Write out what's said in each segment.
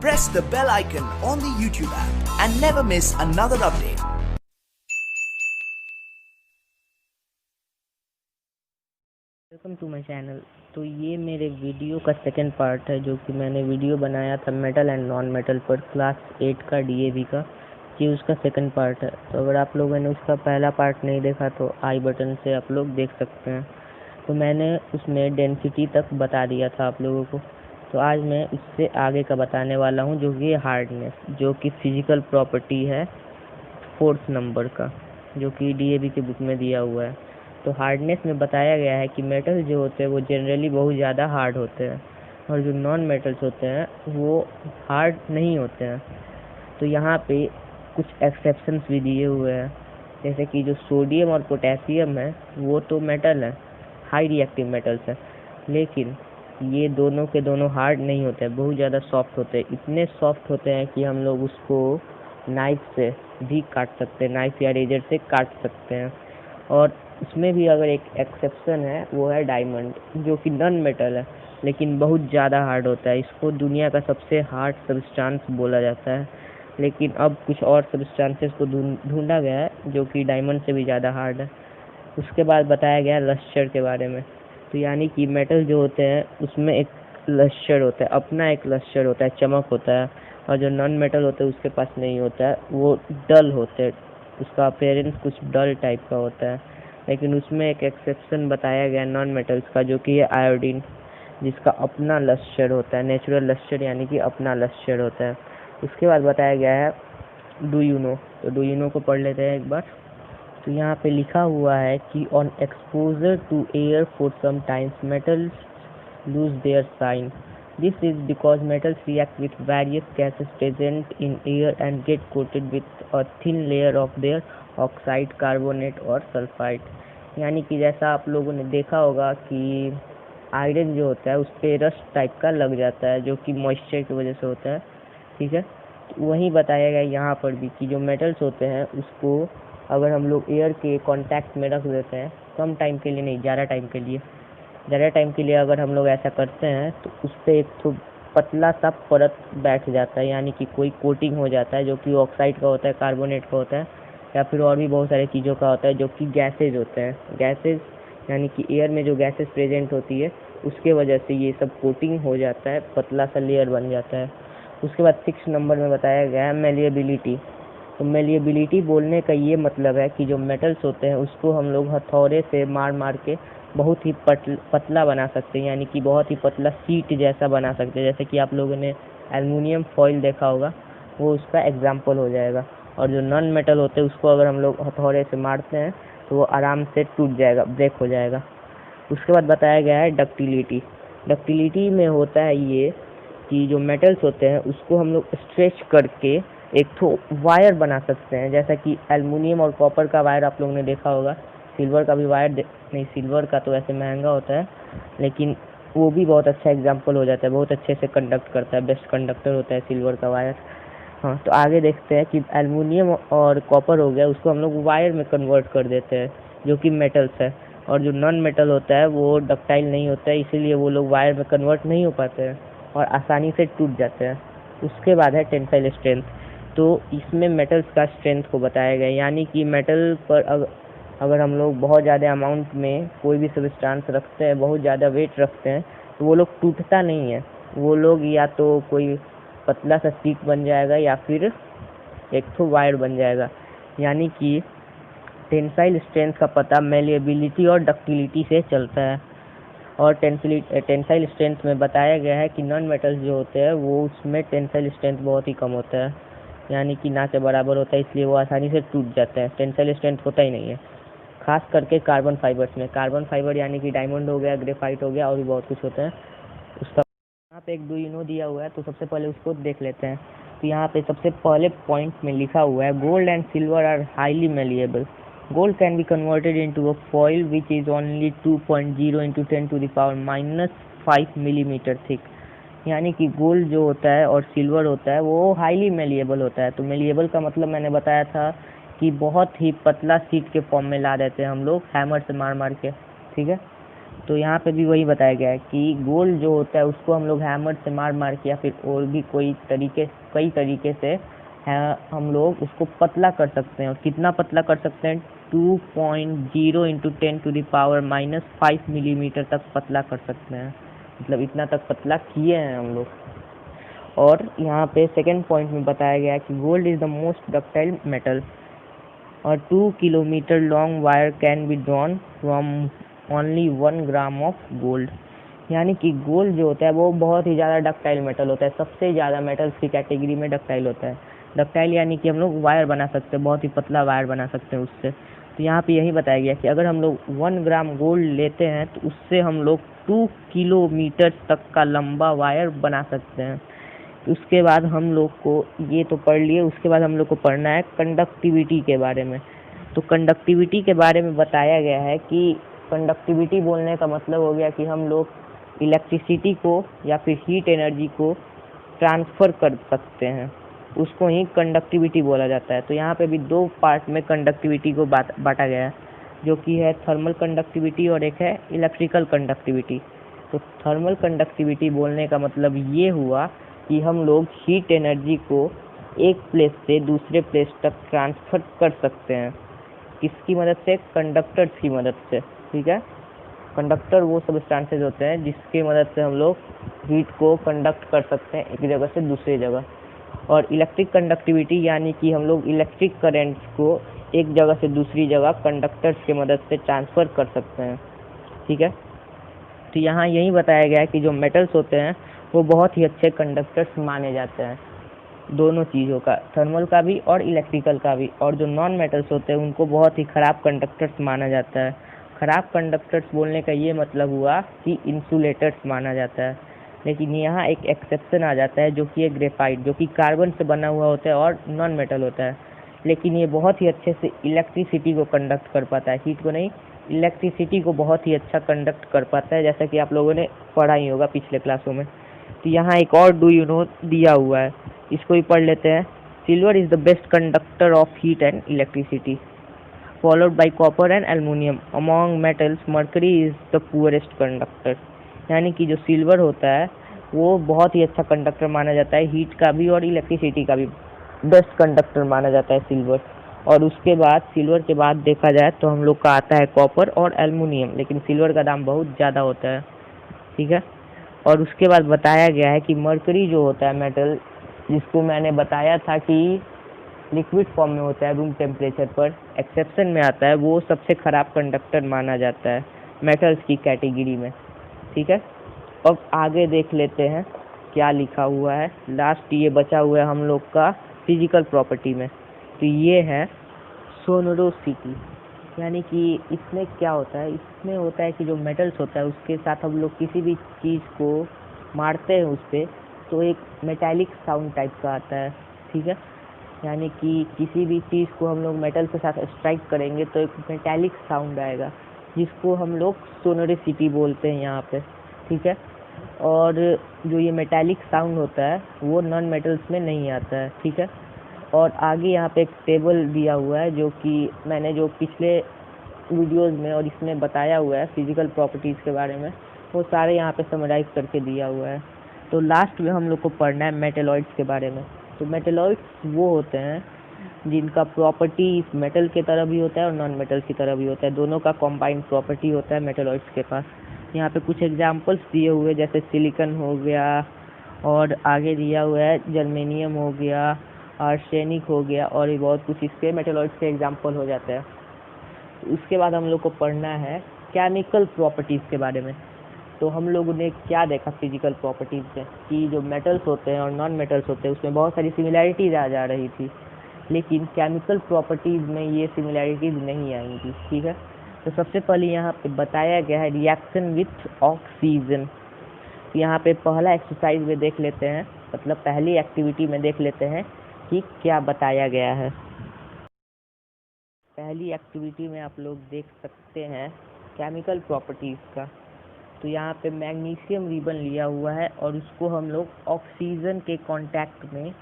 press the bell icon on the YouTube app and never miss another update. Welcome to my channel. तो ये मेरे video का second part है, जो कि मैंने वीडियो बनाया था मेटल एंड नॉन मेटल पर क्लास 8 का डीएवी का। ये उसका सेकंड पार्ट है। तो अगर आप लोगों ने उसका पहला पार्ट नहीं देखा तो आई बटन से आप लोग देख सकते हैं। तो मैंने उसमें डेंसिटी तक बता दिया था आप लोगों को। तो आज मैं इससे आगे का बताने वाला हूँ, जो कि हार्डनेस, जो कि फिजिकल प्रॉपर्टी है 4th नंबर का, जो कि डीएवी के बुक में दिया हुआ है। तो हार्डनेस में बताया गया है कि मेटल जो होते हैं वो जनरली बहुत ज़्यादा हार्ड होते हैं, और जो नॉन मेटल्स होते हैं वो हार्ड नहीं होते हैं। तो यहाँ पे कुछ एक्सेप्शंस भी दिए हुए हैं, जैसे कि जो सोडियम और पोटेशियम है वो तो मेटल है, हाई रिएक्टिव मेटल्स है, लेकिन ये दोनों के दोनों हार्ड नहीं होते हैं, बहुत ज़्यादा सॉफ्ट होते हैं। इतने सॉफ्ट होते हैं कि हम लोग उसको नाइफ से भी काट सकते हैं, नाइफ या रेजर से काट सकते हैं। और इसमें भी अगर एक एक्सेप्शन है, वो है डायमंड, जो कि नॉन मेटल है लेकिन बहुत ज़्यादा हार्ड होता है। इसको दुनिया का सबसे हार्ड सब्सटेंस बोला जाता है, लेकिन अब कुछ और सब्सटेंसेस को ढूंढा गया है जो कि डायमंड से भी ज़्यादा हार्ड है। उसके बाद बताया गया है लस्टर के बारे में। तो यानी कि मेटल जो होते हैं उसमें एक लस्टर होता है, अपना एक लस्टर होता है, चमक होता है, और जो नॉन मेटल होते हैं उसके पास नहीं होता है, वो डल होते हैं, उसका अपीयरेंस कुछ डल टाइप का होता है। लेकिन उसमें एक एक्सेप्शन बताया गया नॉन मेटल्स का, जो कि है आयोडीन, जिसका अपना लस्टर होता है, नेचुरल लस्टर, यानी कि अपना लस्टर होता है। उसके बाद बताया गया है डू यू नो। तो डू यू नो को पढ़ लेते हैं एक बार। तो यहाँ पे लिखा हुआ है कि on exposure to air for some times metals lose their sign. This is because metals react with various gases present in air and get coated with a thin layer of their oxide, carbonate और sulphide. यानी कि जैसा आप लोगों ने देखा होगा कि आयरन जो होता है उस पर रस्ट टाइप का लग जाता है, जो कि मॉइस्चर की वजह से होता है। ठीक है, तो वही बताया गया यहाँ पर भी कि जो मेटल्स होते हैं उसको अगर हम लोग एयर के कांटेक्ट में रख देते हैं, कम टाइम के लिए नहीं, ज़्यादा टाइम के लिए अगर हम लोग ऐसा करते हैं तो उस पर एक तो पतला सा परत बैठ जाता है, यानी कि कोई कोटिंग हो जाता है, जो कि ऑक्साइड का होता है, कार्बोनेट का होता है, या फिर और भी बहुत सारी चीज़ों का होता है, जो कि गैसेज होते हैं। गैसेज यानी कि एयर में जो गैसेज प्रेजेंट होती है उसके वजह से ये सब कोटिंग हो जाता है, पतला सा लेयर बन जाता है। उसके बाद 6 नंबर में बताया गया है मेलिएबिलिटी। तो मेलिएबिलिटी बोलने का ये मतलब है कि जो मेटल्स होते हैं उसको हम लोग हथौड़े से मार मार के बहुत ही पतला बना सकते हैं, यानी कि बहुत ही पतला सीट जैसा बना सकते हैं। जैसे कि आप लोगों ने एल्युमिनियम फॉइल देखा होगा, वो उसका एग्जाम्पल हो जाएगा। और जो नॉन मेटल होते हैं उसको अगर हम लोग हथौड़े से मारते हैं तो वो आराम से टूट जाएगा, ब्रेक हो जाएगा। उसके बाद बताया गया है डक्टिलिटी। डक्टिलिटी में होता है ये कि जो मेटल्स होते हैं उसको हम लोग स्ट्रेच करके एक तो वायर बना सकते हैं, जैसा कि एल्युमिनियम और कॉपर का वायर आप लोगों ने देखा होगा। सिल्वर का भी वायर नहीं, सिल्वर का तो वैसे महंगा होता है, लेकिन वो भी बहुत अच्छा एग्जाम्पल हो जाता है, बहुत अच्छे से कंडक्ट करता है, बेस्ट कंडक्टर होता है सिल्वर का वायर। हाँ, तो आगे देखते हैं कि एल्युमिनियम और कॉपर हो गया, उसको हम लोग वायर में कन्वर्ट कर देते हैं, जो कि मेटल्स है। और जो नॉन मेटल होता है वो डक्टाइल नहीं होता है, इसीलिए वो लोग वायर में कन्वर्ट नहीं हो पाते हैं और आसानी से टूट जाते हैं। उसके बाद है टेंसाइल स्ट्रेंथ। तो इसमें मेटल्स का स्ट्रेंथ को बताया गया, यानी कि मेटल पर अगर हम लोग बहुत ज़्यादा अमाउंट में कोई भी सब्सटेंस रखते हैं, बहुत ज़्यादा वेट रखते हैं, तो वो लोग टूटता नहीं है। वो लोग या तो कोई पतला सा सीट बन जाएगा या फिर एक तो वायर बन जाएगा। यानी कि टेंसाइल स्ट्रेंथ का पता मेलिएबिलिटी और डक्टिलिटी से चलता है। और टेंसाइल स्ट्रेंथ में बताया गया है कि नॉन मेटल्स जो होते हैं वो उसमें टेंसाइल स्ट्रेंथ बहुत ही कम होता है, यानी कि ना के बराबर होता है, इसलिए वो आसानी से टूट जाता है, टेंसाइल स्ट्रेंथ होता ही नहीं है। खास करके कार्बन फाइबर्स में, कार्बन फाइबर यानी कि डायमंड हो गया, ग्रेफाइट हो गया, और भी बहुत कुछ होता है उसका। यहाँ पे एक डू यू नो दिया हुआ है, तो सबसे पहले उसको देख लेते हैं। तो यहाँ पे सबसे पहले पॉइंट में लिखा हुआ है gold and silver are highly malleable. Gold can be converted into a foil which is only 2.0 into 10⁻⁻5 millimetre thick. यानी कि गोल्ड जो होता है और सिल्वर होता है वो हाईली मेलिएबल होता है। तो मेलिएबल का मतलब मैंने बताया था कि बहुत ही पतला शीट के फॉर्म में ला देते हैं हम लोग हैमर से मार मार के। ठीक है, तो यहाँ पे भी वही बताया गया है कि गोल्ड जो होता है उसको हम लोग हैमर से मार मार के या फिर और भी कई तरीके से हम लोग उसको पतला कर सकते हैं। और कितना पतला कर सकते हैं? 2.0 इंटू 10⁻⁻5 मिलीमीटर तक पतला कर सकते हैं। मतलब इतना तक पतला किए हैं हम लोग। और यहाँ पे सेकेंड पॉइंट में बताया गया है कि gold is the most ductile metal और 2 kilometre long wire can be drawn from only 1 gram of gold. यानी कि गोल्ड जो होता है वो बहुत ही ज़्यादा डक्टाइल मेटल होता है, सबसे ज़्यादा मेटल्स की कैटेगरी में डक्टाइल होता है। डक्टाइल यानी कि हम लोग वायर बना सकते हैं, बहुत ही पतला वायर बना सकते हैं उससे। तो यहाँ पे यही बताया गया कि अगर हम लोग 1 ग्राम गोल्ड लेते हैं तो उससे हम लोग 2 किलोमीटर तक का लंबा वायर बना सकते हैं। उसके बाद हम लोग को ये तो पढ़ लिए, उसके बाद हम लोग को पढ़ना है कंडक्टिविटी के बारे में। तो कंडक्टिविटी के बारे में बताया गया है कि कंडक्टिविटी बोलने का मतलब हो गया कि हम लोग इलेक्ट्रिसिटी को या फिर हीट एनर्जी को ट्रांसफ़र कर सकते हैं, उसको ही कंडक्टिविटी बोला जाता है। तो यहाँ पे भी 2 पार्ट में कंडक्टिविटी को बांटा गया है, जो कि है थर्मल कंडक्टिविटी और एक है इलेक्ट्रिकल कंडक्टिविटी। तो थर्मल कंडक्टिविटी बोलने का मतलब ये हुआ कि हम लोग हीट एनर्जी को एक प्लेस से दूसरे प्लेस तक ट्रांसफ़र कर सकते हैं। किसकी मदद से? कंडक्टर्स की मदद से। ठीक है, कंडक्टर वो सबस्टांसेस होते हैं जिसकी मदद से हम लोग हीट को कंडक्ट कर सकते हैं एक जगह से दूसरी जगह। और इलेक्ट्रिक कंडक्टिविटी यानी कि हम लोग इलेक्ट्रिक करेंट्स को एक जगह से दूसरी जगह कंडक्टर्स की मदद से ट्रांसफ़र कर सकते हैं। ठीक है, तो यहाँ यही बताया गया है कि जो मेटल्स होते हैं वो बहुत ही अच्छे कंडक्टर्स माने जाते हैं, दोनों चीज़ों का, थर्मल का भी और इलेक्ट्रिकल का भी। और जो नॉन मेटल्स होते हैं उनको बहुत ही ख़राब कंडक्टर्स माना जाता है। ख़राब कंडक्टर्स बोलने का ये मतलब हुआ कि इंसुलेटर्स माना जाता है। लेकिन यहाँ एक एक्सेप्शन आ जाता है जो कि है ग्रेफाइट, जो कि कार्बन से बना हुआ होता है और नॉन मेटल होता है। लेकिन ये बहुत ही अच्छे से इलेक्ट्रिसिटी को कंडक्ट कर पाता है, हीट को नहीं, इलेक्ट्रिसिटी को बहुत ही अच्छा कंडक्ट कर पाता है, जैसा कि आप लोगों ने पढ़ा ही होगा पिछले क्लासों में। तो यहाँ एक और डू यू नो दिया हुआ है, इसको भी पढ़ लेते हैं। Silver is the best conductor of heat and electricity followed by copper and aluminium. Among metals, mercury is the poorest conductor. यानी कि जो सिल्वर होता है वो बहुत ही अच्छा कंडक्टर माना जाता है, हीट का भी और इलेक्ट्रिसिटी का भी बेस्ट कंडक्टर माना जाता है सिल्वर। और उसके बाद सिल्वर के बाद देखा जाए तो हम लोग का आता है कॉपर और एल्युमिनियम, लेकिन सिल्वर का दाम बहुत ज़्यादा होता है। ठीक है, और उसके बाद बताया गया है कि मर्करी जो होता है मेटल, जिसको मैंने बताया था कि लिक्विड फॉर्म में होता है रूम टेम्परेचर पर, एक्सेप्शन में आता है, वो सबसे ख़राब कंडक्टर माना जाता है मेटल्स की कैटेगरी में। ठीक है, अब आगे देख लेते हैं क्या लिखा हुआ है। लास्ट ये बचा हुआ है हम लोग का फिजिकल प्रॉपर्टी में, तो ये है सोनोरोसिटी। यानी कि इसमें क्या होता है? इसमें होता है कि जो मेटल्स होता है उसके साथ हम लोग किसी भी चीज़ को मारते हैं उस पर, तो एक मेटालिक साउंड टाइप का आता है। ठीक है, यानी कि किसी भी चीज़ को हम लोग मेटल के साथ स्ट्राइक करेंगे तो एक मेटालिक साउंड आएगा, जिसको हम लोग सोनोरिसिटी बोलते हैं यहाँ पे। ठीक है, और जो ये मेटालिक साउंड होता है वो नॉन मेटल्स में नहीं आता है। ठीक है, और आगे यहाँ पे एक टेबल दिया हुआ है जो कि मैंने जो पिछले वीडियोज़ में और इसमें बताया हुआ है फिजिकल प्रॉपर्टीज़ के बारे में, वो सारे यहाँ पे समराइज करके दिया हुआ है। तो लास्ट में हम लोग को पढ़ना है मेटेलॉइड्स के बारे में। तो मेटेलॉइड्स वो होते हैं जिनका प्रॉपर्टी मेटल के तरह भी होता है और नॉन मेटल की तरह भी होता है, दोनों का कॉम्बाइंड प्रॉपर्टी होता है मेटेलॉइड्स के पास। यहाँ पे कुछ एग्जांपल्स दिए हुए जैसे सिलिकॉन हो गया, और आगे दिया हुआ है जर्मेनियम हो गया, आर्सेनिक हो गया, और भी बहुत कुछ इसके मेटेलॉइड्स के एग्जाम्पल हो जाते हैं। उसके बाद हम लोग को पढ़ना है केमिकल प्रॉपर्टीज़ के बारे में। तो हम लोगों ने क्या देखा फिजिकल प्रॉपर्टीज़ में कि जो मेटल्स होते हैं और नॉन मेटल्स होते हैं उसमें बहुत सारी सिमिलैरिटीज़ आ जा रही थी, लेकिन केमिकल प्रॉपर्टीज़ में ये सिमिलैरिटीज़ नहीं आएंगी। ठीक है, तो सबसे पहले यहाँ पे बताया गया है रिएक्शन विथ ऑक्सीजन। यहाँ पे पहला एक्सरसाइज में देख लेते हैं, मतलब पहली एक्टिविटी में देख लेते हैं कि क्या बताया गया है। पहली एक्टिविटी में आप लोग देख सकते हैं केमिकल प्रॉपर्टीज़ का। तो यहाँ पे मैग्नीशियम रिबन लिया हुआ है और उसको हम लोग ऑक्सीजन के कांटेक्ट में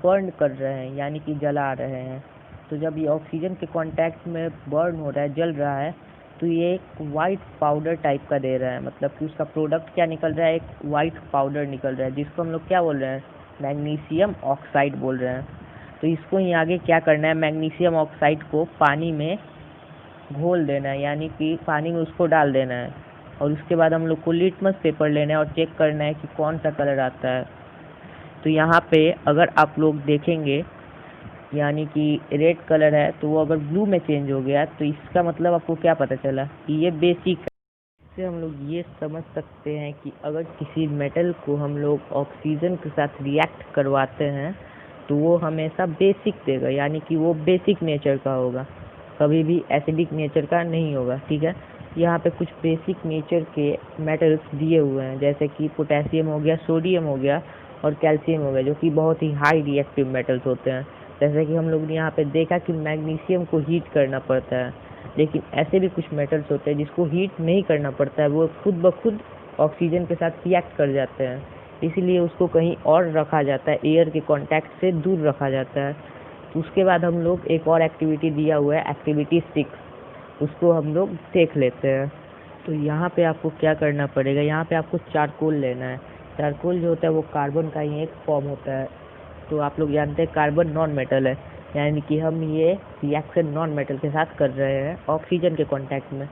बर्न कर रहे हैं, यानी कि जला रहे हैं। तो जब ये ऑक्सीजन के कांटेक्ट में बर्न हो रहा है, जल रहा है, तो ये एक वाइट पाउडर टाइप का दे रहा है, मतलब कि उसका प्रोडक्ट क्या निकल रहा है, एक वाइट पाउडर निकल रहा है, जिसको हम लोग क्या बोल रहे हैं, मैग्नीशियम ऑक्साइड बोल रहे हैं। तो इसको ही आगे क्या करना है, मैग्नीशियम ऑक्साइड को पानी में घोल देना है, यानी कि पानी में उसको डाल देना है। और उसके बाद हम लोग को लिटमस पेपर लेना है और चेक करना है कि कौन सा कलर आता है। तो यहाँ पे अगर आप लोग देखेंगे, यानी कि रेड कलर है, तो वो अगर ब्लू में चेंज हो गया तो इसका मतलब आपको क्या पता चला कि ये बेसिक है। इससे हम लोग ये समझ सकते हैं कि अगर किसी मेटल को हम लोग ऑक्सीजन के साथ रिएक्ट करवाते हैं तो वो हमेशा बेसिक देगा, यानी कि वो बेसिक नेचर का होगा, कभी भी एसिडिक नेचर का नहीं होगा। ठीक है, यहाँ पे कुछ बेसिक नेचर के मेटल्स दिए हुए हैं, जैसे कि पोटेशियम हो गया, सोडियम हो गया और कैल्शियम हो गया, जो कि बहुत ही हाई रिएक्टिव मेटल्स होते हैं। जैसे कि हम लोग ने यहाँ पे देखा कि मैग्नीशियम को हीट करना पड़ता है, लेकिन ऐसे भी कुछ मेटल्स होते हैं जिसको हीट नहीं करना पड़ता है, वो खुद ब खुद ऑक्सीजन के साथ रिएक्ट कर जाते हैं, इसीलिए उसको कहीं और रखा जाता है, एयर के कांटेक्ट से दूर रखा जाता है। तो उसके बाद हम लोग एक और एक्टिविटी दिया हुआ है, एक्टिविटी 6, उसको हम लोग देख लेते हैं। तो यहाँ पे आपको क्या करना पड़ेगा, यहाँ पे आपको चारकोल लेना है। चारकोल जो होता है वो कार्बन का ही एक फॉर्म होता है। तो आप लोग जानते हैं कार्बन नॉन मेटल है, यानी कि हम ये रिएक्शन नॉन मेटल के साथ कर रहे हैं ऑक्सीजन के कांटेक्ट में।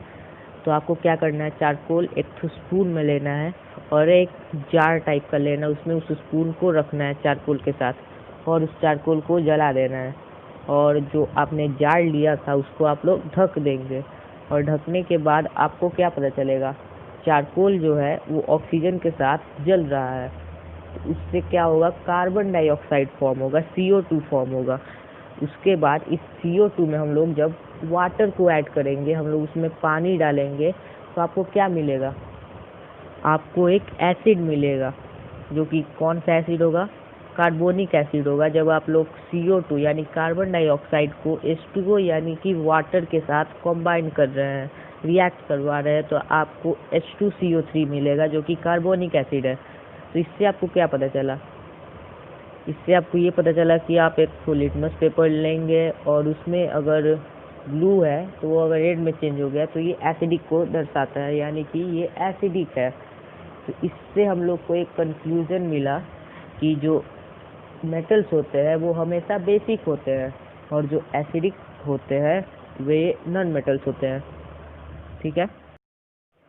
तो आपको क्या करना है, चारकोल एक स्पून में लेना है और एक जार टाइप का लेना है, उसमें उस स्पून को रखना है चारकोल के साथ और उस चारकोल को जला देना है। और जो आपने जार लिया था उसको आप लोग ढक देंगे, और ढकने के बाद आपको क्या पता चलेगा, चारकोल जो है वो ऑक्सीजन के साथ जल रहा है। तो उससे क्या होगा, कार्बन डाइऑक्साइड फॉर्म होगा, CO2 फॉर्म होगा। उसके बाद इस CO2 में हम लोग जब वाटर को ऐड करेंगे, हम लोग उसमें पानी डालेंगे, तो आपको क्या मिलेगा, आपको एक एसिड मिलेगा, जो कि कौन सा एसिड होगा, कार्बोनिक एसिड होगा। जब आप लोग CO2 यानी कार्बन डाइऑक्साइड को H2O यानी कि वाटर के साथ कंबाइन कर रहे हैं, रिएक्ट करवा रहे हैं, तो आपको H2CO3 मिलेगा, जो कि कार्बोनिक एसिड है। तो इससे आपको क्या पता चला, इससे आपको ये पता चला कि आप एक लिटमस पेपर लेंगे और उसमें अगर ब्लू है तो वो अगर रेड में चेंज हो गया तो ये एसिडिक को दर्शाता है, यानी कि ये एसिडिक है। तो इससे हम लोग को एक कंक्लूजन मिला कि जो मेटल्स होते हैं वो हमेशा बेसिक होते हैं और जो एसिडिक होते हैं वे नॉन मेटल्स होते हैं। ठीक है,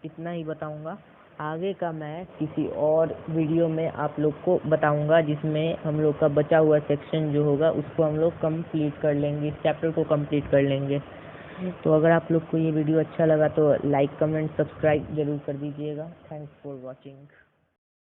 इतना ही बताऊंगा। आगे का मैं किसी और वीडियो में आप लोग को बताऊंगा, जिसमें हम लोग का बचा हुआ सेक्शन जो होगा उसको हम लोग कंप्लीट कर लेंगे, इस चैप्टर को कंप्लीट कर लेंगे। तो अगर आप लोग को ये वीडियो अच्छा लगा तो लाइक, कमेंट, सब्सक्राइब जरूर कर दीजिएगा। Thanks for watching.